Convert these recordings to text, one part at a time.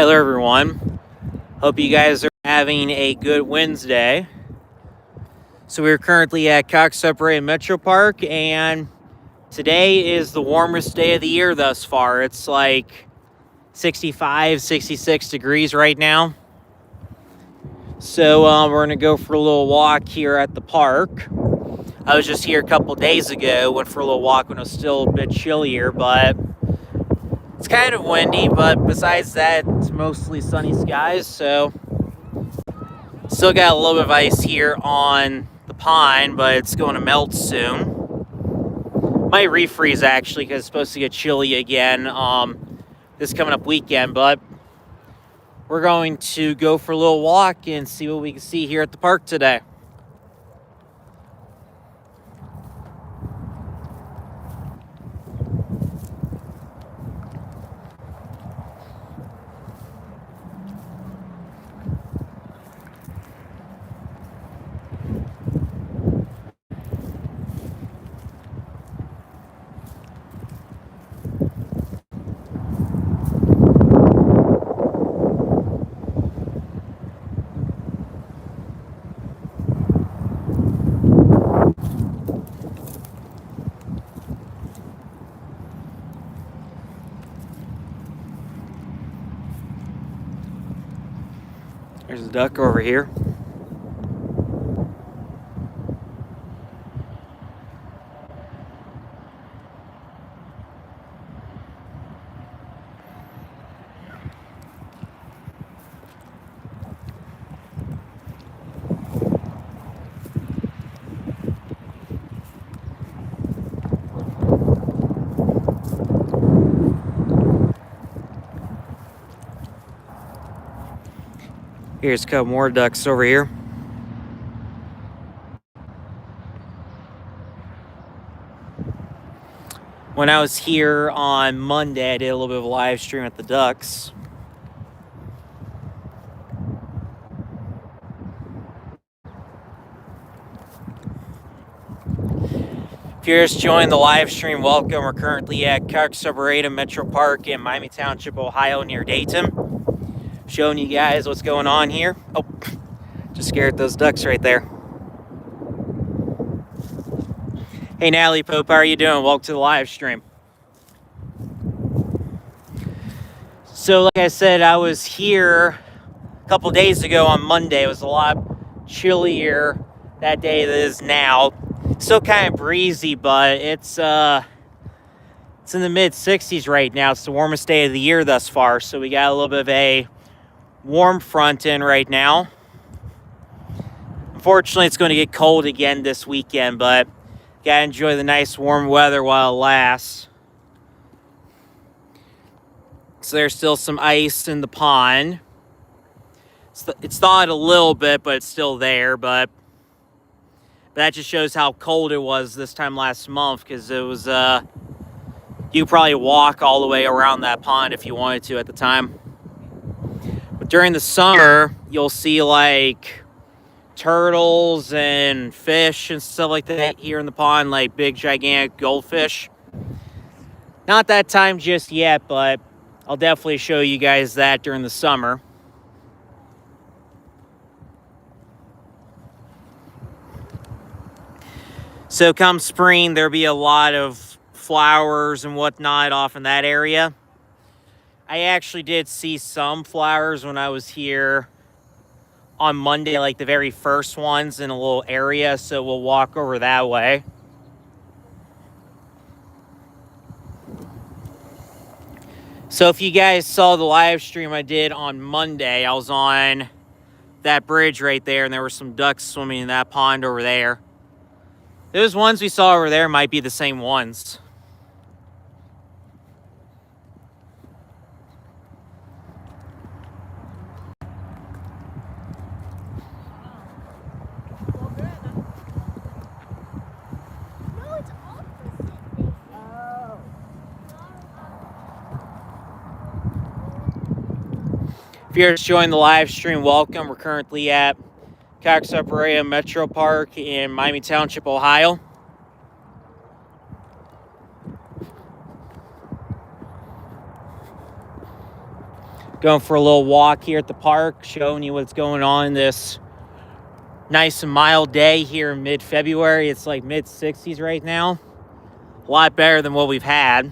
Hello everyone, hope you guys are having a good Wednesday. So we're currently at Cox Arboretum Metro Park, and today is the warmest day of the year thus far. It's like 65, 66 degrees right now. So we're gonna go for a little walk here at the park. I was just here a couple days ago, went for a little walk when it was still a bit chillier, but it's kind of windy, but besides that, it's mostly sunny skies, so still got a little bit of ice here on the pond, but it's going to melt soon. Might refreeze actually, because it's supposed to get chilly again this coming up weekend, but we're going to go for a little walk and see what we can see here at the park today. There's a duck over here. Here's a couple more ducks over here. When I was here on Monday, I did a little bit of a live stream at the ducks. If you're just joining the live stream, welcome. We're currently at Cox Arboretum Metro Park in Miami Township, Ohio, near Dayton. Showing you guys what's going on here. Oh, just scared those ducks right there. Hey, Natalie Pope, how are you doing? Welcome to the live stream. So, like I said, I was here a couple days ago on Monday. It was a lot chillier that day than it is now. Still kind of breezy, but it's in the mid-60s right now. It's the warmest day of the year thus far, so we got a little bit of a warm front in right now. Unfortunately, it's going to get cold again this weekend, but gotta enjoy the nice warm weather while it lasts. So there's still some ice in the pond. It's thawed a little bit, but it's still there. But that just shows how cold it was this time last month, because it was you could probably walk all the way around that pond if you wanted to at the time. But during the summer, you'll see like turtles and fish and stuff like that here in the pond, like big gigantic goldfish. Not that time just yet, but I'll definitely show you guys that during the summer. So come spring, there'll be a lot of flowers and whatnot off in that area. I actually did see some flowers when I was here on Monday, like the very first ones in a little area, so we'll walk over that way. So if you guys saw the live stream I did on Monday, I was on that bridge right there, and there were some ducks swimming in that pond over there. Those ones we saw over there might be the same ones. If you're just joining the live stream, welcome. We're currently at Cox Arboretum Metro Park in Miami Township, Ohio. Going for a little walk here at the park, showing you what's going on this nice and mild day here in mid-February. It's like mid-60s right now. A lot better than what we've had.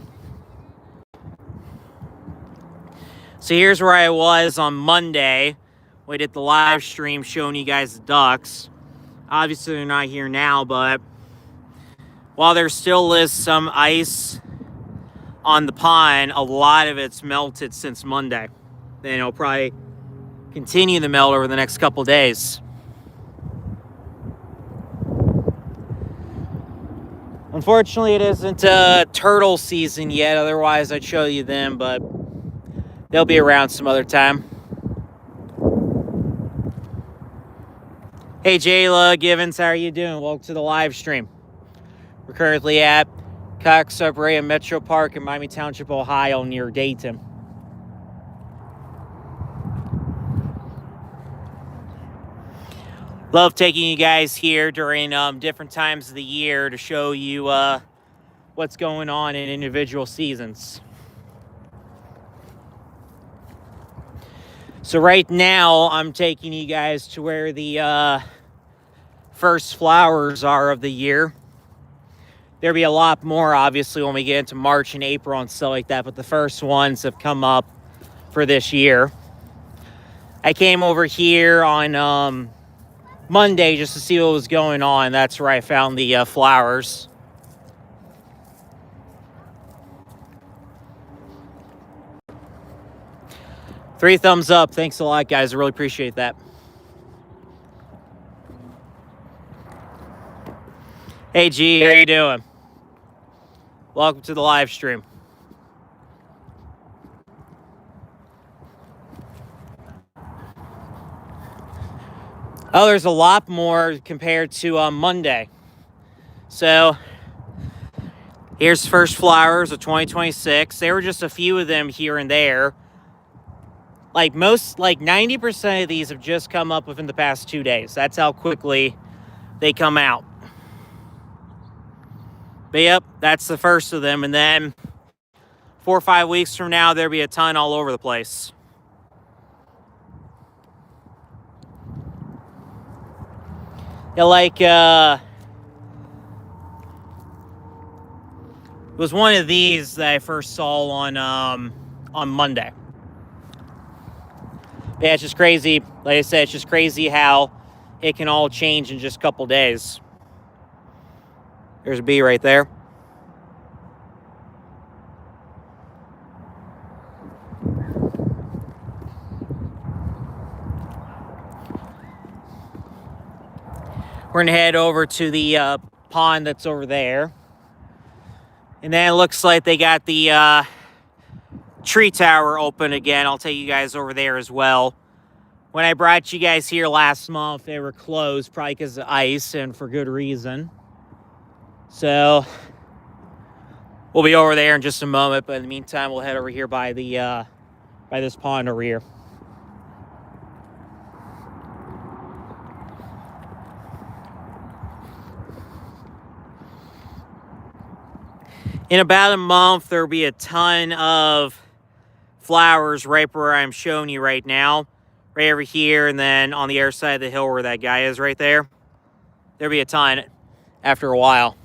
So here's where I was on Monday. We did the live stream showing you guys the ducks. Obviously they're not here now, but while there still is some ice on the pond, a lot of it's melted since Monday. Then it'll probably continue to melt over the next couple days. Unfortunately, it isn't turtle season yet. Otherwise, I'd show you them, but they'll be around some other time. Hey, Jayla Givens, how are you doing? Welcome to the live stream. We're currently at Cox Arboretum Metro Park in Miami Township, Ohio, near Dayton. Love taking you guys here during different times of the year to show you what's going on in individual seasons. So right now, I'm taking you guys to where the first flowers are of the year. There'll be a lot more, obviously, when we get into March and April and stuff like that, but the first ones have come up for this year. I came over here on Monday just to see what was going on. That's where I found the flowers. Three thumbs up. Thanks a lot, guys. I really appreciate that. Hey, G, how you doing? Welcome to the live stream. Oh, there's a lot more compared to Monday. So here's first flowers of 2026. There were just a few of them here and there. Like 90% of these have just come up within the past 2 days. That's how quickly they come out. But yep, that's the first of them. And then 4 or 5 weeks from now, there'll be a ton all over the place. Yeah, like, it was one of these that I first saw on Monday. Yeah, it's just crazy. Like I said, it's just crazy how it can all change in just a couple days. There's a bee right there. We're going to head over to the pond that's over there. And then it looks like they got the tree tower open again. I'll take you guys over there as well. When I brought you guys here last month, they were closed, probably because of ice and for good reason. So we'll be over there in just a moment, but in the meantime, we'll head over here by the by this pond over here. In about a month, there'll be a ton of flowers right where I'm showing you right now. Right over here, and then on the other side of the hill where that guy is right there. There'll be a ton after a while.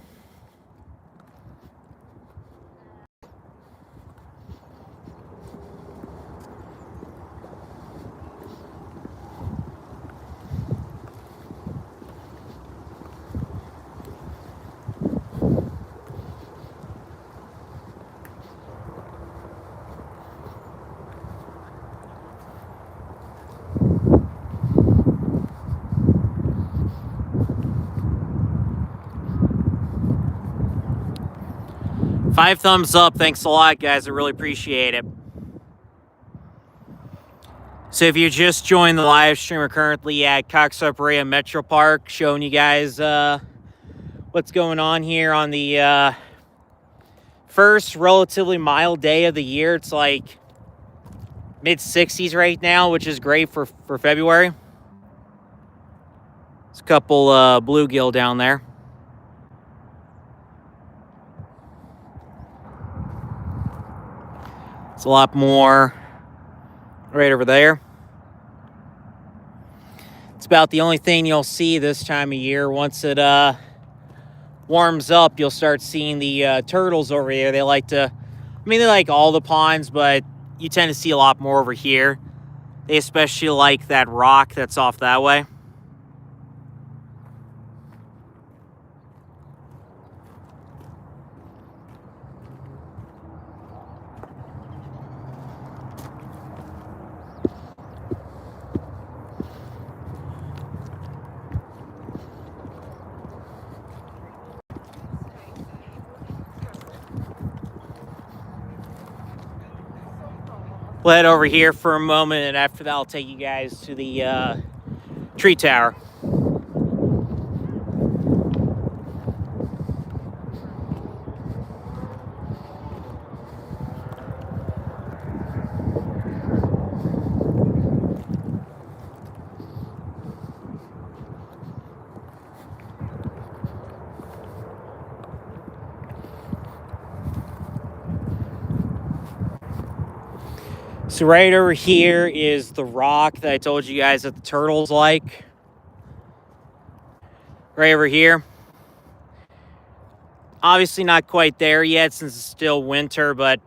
Five thumbs up. Thanks a lot, guys. I really appreciate it. So if you just joined the live stream, we're currently at Cox Arboretum Metro Park, showing you guys what's going on here on the first relatively mild day of the year. It's like mid-60s right now, which is great for February. There's a couple bluegill down there. It's a lot more right over there. It's about the only thing you'll see this time of year. Once it warms up, you'll start seeing the turtles over here. They like to, they like all the ponds, but you tend to see a lot more over here. They especially like that rock that's off that way. We'll head over here for a moment, and after that I'll take you guys to the tree tower. So right over here is the rock that I told you guys that the turtles like. Right over here. Obviously not quite there yet since it's still winter, but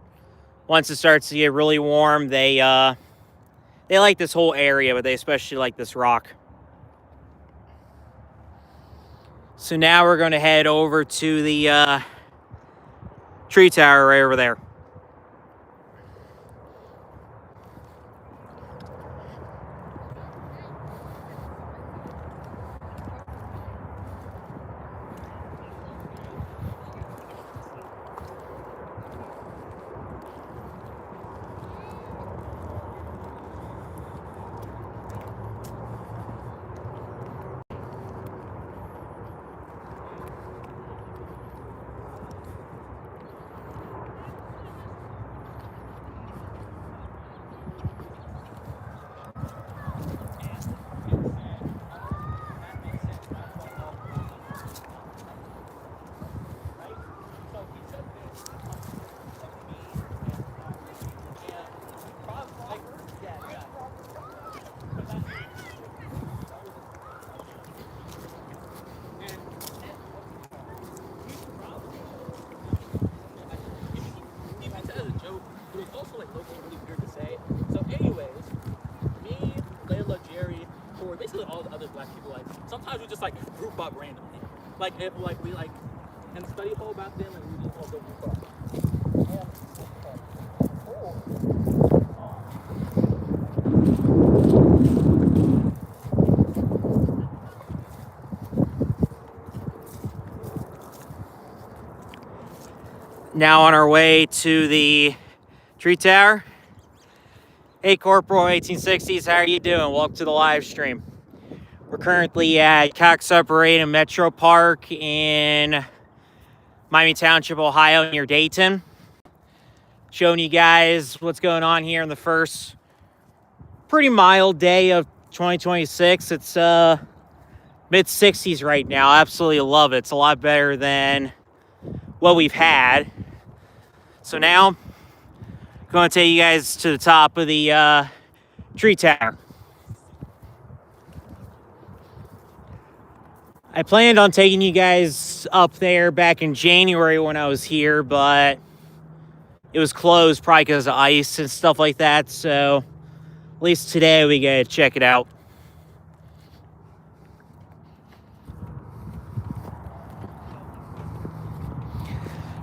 once it starts to get really warm, they like this whole area, but they especially like this rock. So now we're going to head over to the tree tower right over there. Sometimes we just like group up randomly. Like if like we like in study hall back then, like we just all go group up. Now on our way to the tree tower. Hey Corporal 1860s, how are you doing? Welcome to the live stream. We're currently at Cox Arboretum Metro Park in Miami Township, Ohio, near Dayton. Showing you guys what's going on here in the first pretty mild day of 2026. It's mid-60s right now. Absolutely love it. It's a lot better than what we've had. So now, I'm going to take you guys to the top of the tree tower. I planned on taking you guys up there back in January when I was here, but it was closed probably because of ice and stuff like that. So at least today we get to check it out.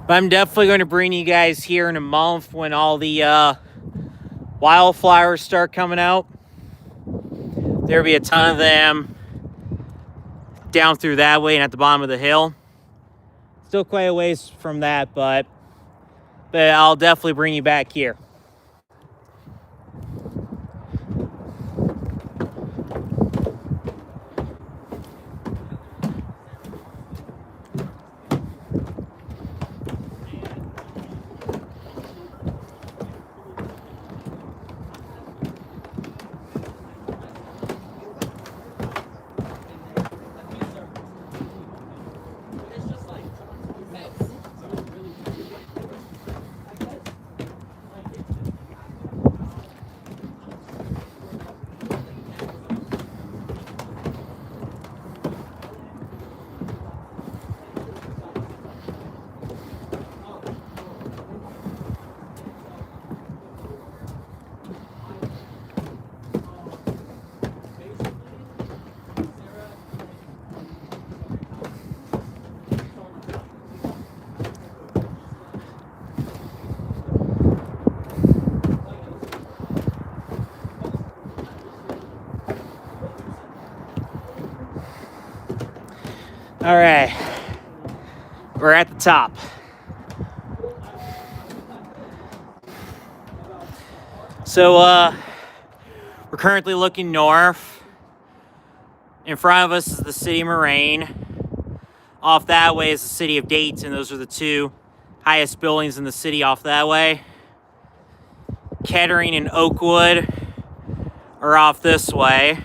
But I'm definitely going to bring you guys here in a month when all the wildflowers start coming out. There'll be a ton of them down through that way and at the bottom of the hill. Still quite a ways from that, but I'll definitely bring you back here. All right, we're at the top. So we're currently looking north. In front of us is the city of Moraine. Off that way is the city of Dayton. Those are the two highest buildings in the city off that way. Kettering and Oakwood are off this way.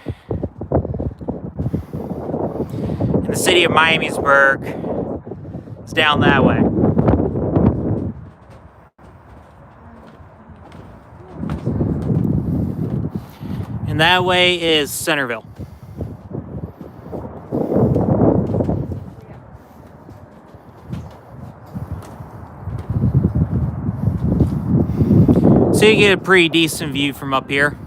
And the city of Miamisburg is down that way. And that way is Centerville. So you get a pretty decent view from up here.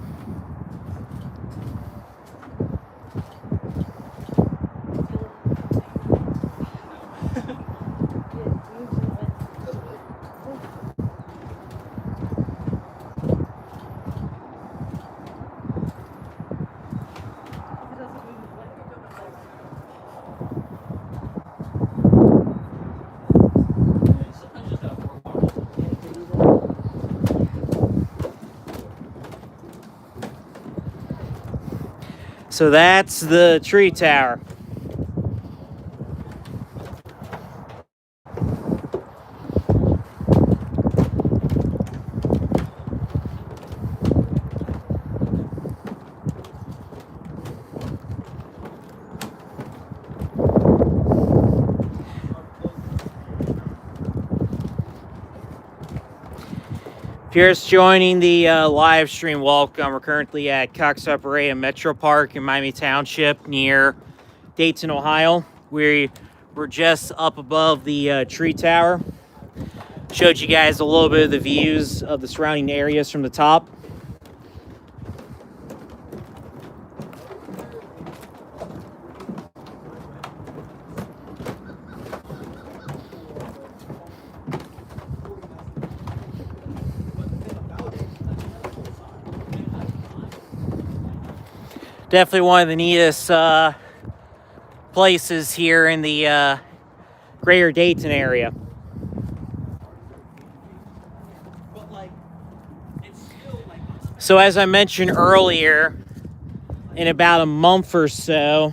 So that's the tree tower. If you're just joining the live stream, welcome. We're currently at Cox Arboretum Metro Park in Miami Township near Dayton, Ohio. We're just up above the tree tower. Showed you guys a little bit of the views of the surrounding areas from the top. Definitely one of the neatest places here in the greater Dayton area. So as I mentioned earlier, in about a month or so,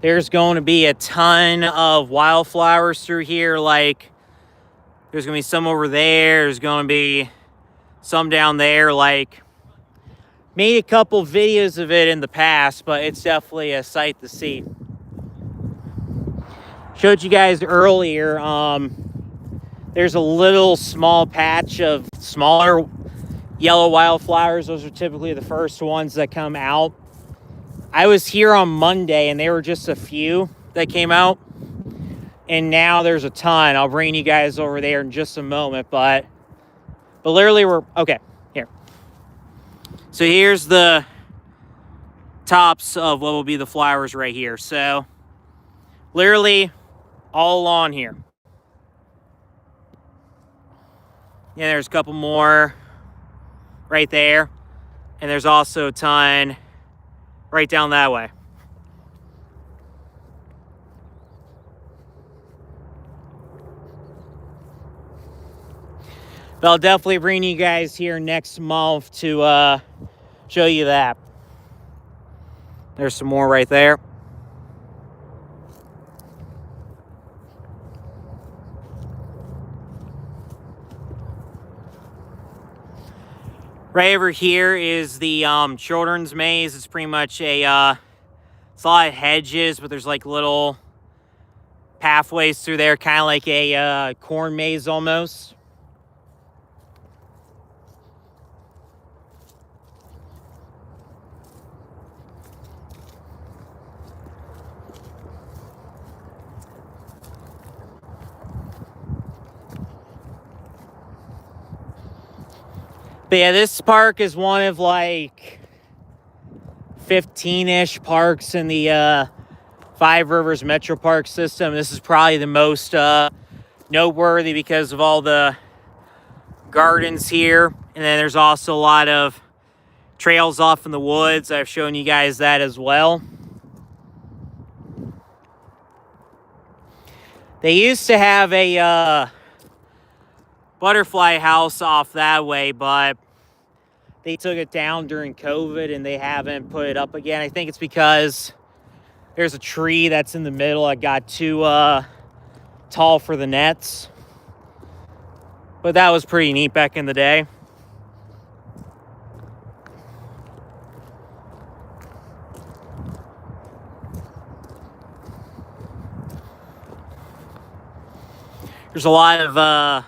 there's going to be a ton of wildflowers through here. Like, there's going to be some over there. There's going to be some down there. Like, made a couple videos of it in the past, but it's definitely a sight to see. Showed you guys earlier, there's a little small patch of smaller yellow wildflowers. Those are typically the first ones that come out. I was here on Monday and there were just a few that came out. And now there's a ton. I'll bring you guys over there in just a moment, but literally we're, okay, here. So here's the tops of what will be the flowers right here. So literally all along here. Yeah, there's a couple more right there. And there's also a ton right down that way. But I'll definitely bring you guys here next month to show you that. There's some more right there. Right over here is the children's maze. It's pretty much a, it's a lot of hedges, but there's like little pathways through there, kind of like a corn maze almost. But yeah, this park is one of like 15-ish parks in the Five Rivers Metro Park system. This is probably the most noteworthy because of all the gardens here. And then there's also a lot of trails off in the woods. I've shown you guys that as well. They used to have a butterfly house off that way, but they took it down during COVID and they haven't put it up again. I think it's because there's a tree that's in the middle that got too tall for the nets. But that was pretty neat back in the day. There's a lot of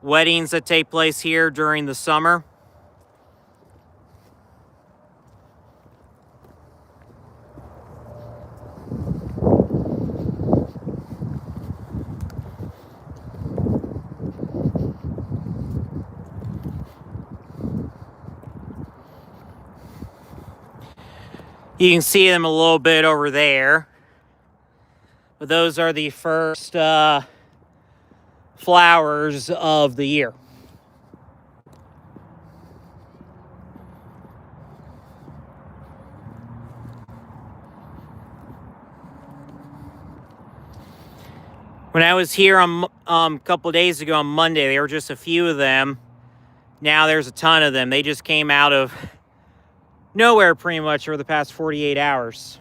weddings that take place here during the summer. You can see them a little bit over there. But those are the first flowers of the year. When I was here on a couple of days ago on Monday, there were just a few of them. Now there's a ton of them. They just came out of nowhere pretty much over the past 48 hours.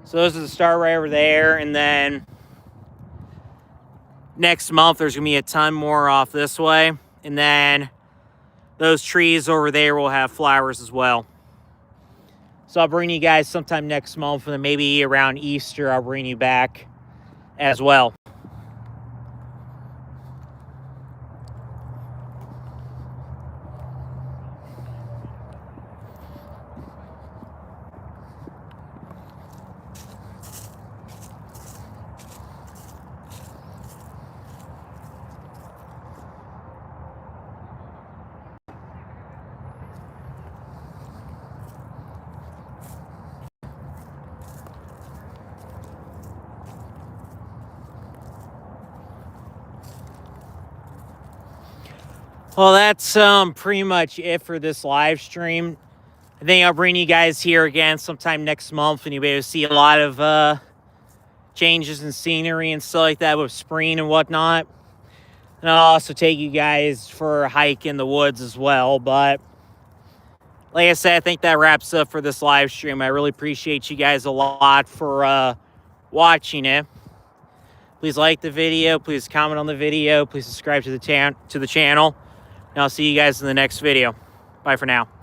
So those are the start right over there. And then next month, there's going to be a ton more off this way. And then those trees over there will have flowers as well. So I'll bring you guys sometime next month, and then maybe around Easter, I'll bring you back as well. Well, that's pretty much it for this live stream. I think I'll bring you guys here again sometime next month, and you'll be able to see a lot of changes in scenery and stuff like that with spring and whatnot. And I'll also take you guys for a hike in the woods as well. But like I said, I think that wraps up for this live stream. I really appreciate you guys a lot for watching it. Please like the video. Please comment on the video. Please subscribe to the channel. And I'll see you guys in the next video. Bye for now.